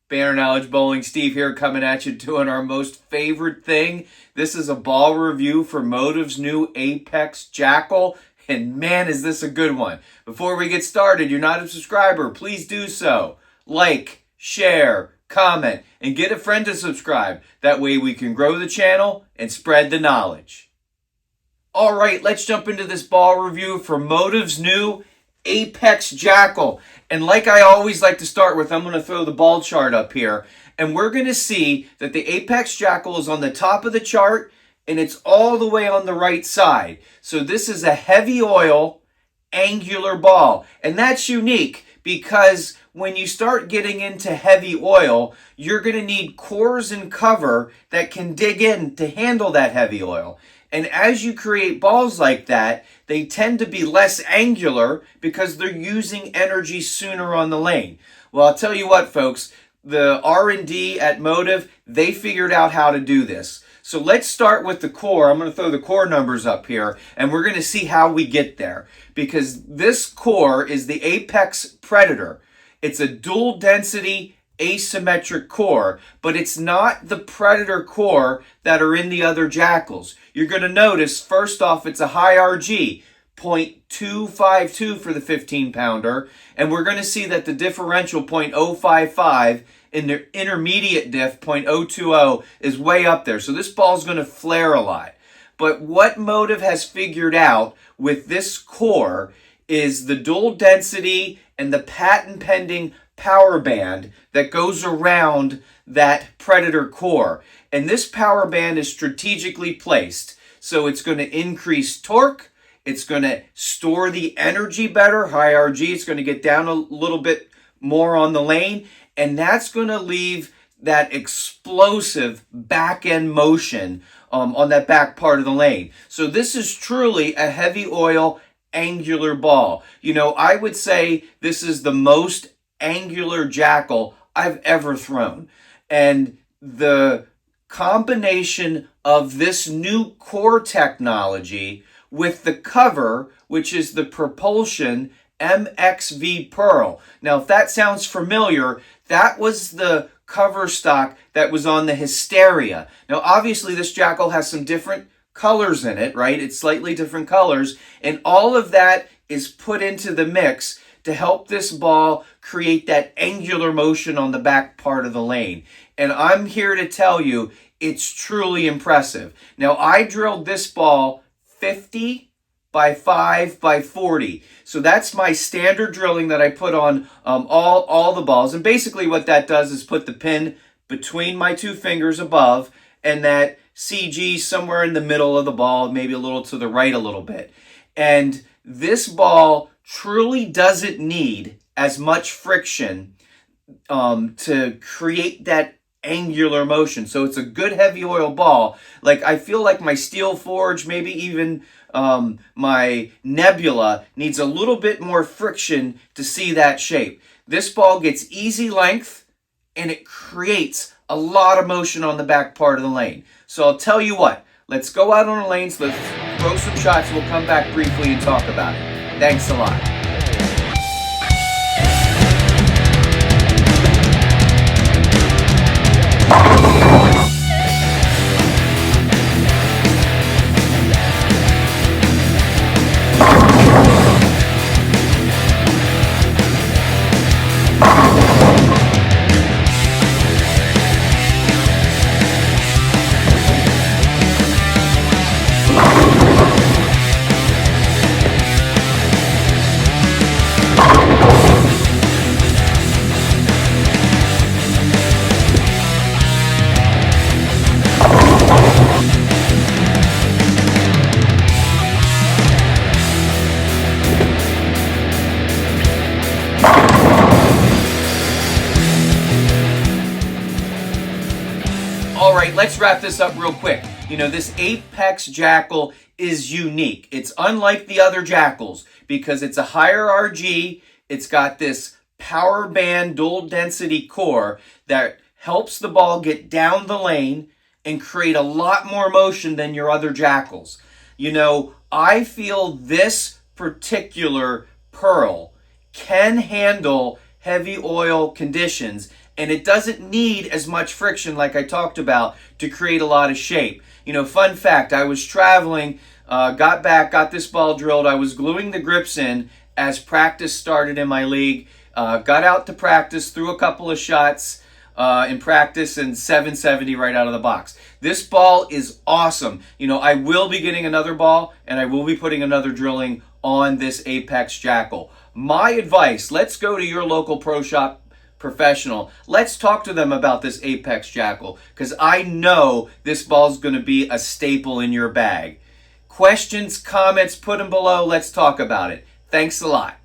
Banner Knowledge Bowling, Steve here coming at you doing our most favorite thing. This is a ball review for Motiv's new Apex Jackal, and man is this a good one. Before we get started, you're not a subscriber, please do so. Like, share, comment, and get a friend to subscribe. That way we can grow the channel and spread the knowledge. Alright, let's jump into this ball review for Motiv's new Apex Jackal. And like I always like to start with, I'm going to throw the ball chart up here. And we're going to see that the Apex Jackal is on the top of the chart and it's all the way on the right side. So this is a heavy oil angular ball. And that's unique because when you start getting into heavy oil, you're going to need cores and cover that can dig in to handle that heavy oil. And as you create balls like that, they tend to be less angular because they're using energy sooner on the lane. Well, I'll tell you what, folks, the R&D at Motiv, they figured out how to do this. So let's start with the core. I'm going to throw the core numbers up here, and we're going to see how we get there. Because this core is the Apex Predator. It's a dual density asymmetric core, but it's not the Predator core that are in the other Jackals. You're going to notice, first off, it's a high RG, 0.252 for the 15-pounder, and we're going to see that the differential 0.055 in the intermediate diff, 0.020, is way up there. So this ball is going to flare a lot. But what Motiv has figured out with this core is the dual density and the patent pending power band that goes around that Predator core. And this power band is strategically placed. So it's going to increase torque. It's going to store the energy better, high RG. It's going to get down a little bit more on the lane. And that's going to leave that explosive back end motion on that back part of the lane. So this is truly a heavy oil angular ball. You know, I would say this is the most angular Jackal I've ever thrown. And the combination of this new core technology with the cover, which is the propulsion MXV Pearl. Now, if that sounds familiar, that was the cover stock that was on the Hysteria. Now, obviously, this Jackal has some different colors in it, right? It's slightly different colors. And all of that is put into the mix to help this ball create that angular motion on the back part of the lane. And I'm here to tell you, it's truly impressive. Now, I drilled this ball 50 by 5 by 40. So that's my standard drilling that I put on all the balls. And basically what that does is put the pin between my two fingers above and that CG somewhere in the middle of the ball, maybe a little to the right a little bit. And this ball truly doesn't need as much friction to create that angular motion. So it's a good heavy oil ball. Like, I feel like my Steel Forge, maybe even my Nebula, needs a little bit more friction to see that shape. This ball gets easy length and it creates a lot of motion on the back part of the lane. So I'll tell you what, let's go out on the lanes, let's throw some shots, we'll come back briefly and talk about it. Thanks a lot. All right, let's wrap this up real quick. You know, this Apex Jackal is unique. It's unlike the other Jackals because it's a higher RG. It's got this power band dual density core that helps the ball get down the lane and create a lot more motion than your other Jackals. You know, I feel this particular Pearl can handle heavy oil conditions and it doesn't need as much friction like I talked about to create a lot of shape. You know, fun fact, I was traveling, got back, got this ball drilled. I was gluing the grips in as practice started in my league. Got out to practice, threw a couple of shots in practice, and 770 right out of the box. This ball is awesome. You know, I will be getting another ball, and I will be putting another drilling on this Apex Jackal. My advice, let's go to your local pro shop professional. Let's talk to them about this Apex Jackal, because I know this ball's going to be a staple in your bag. Questions, comments, put them below. Let's talk about it. Thanks a lot.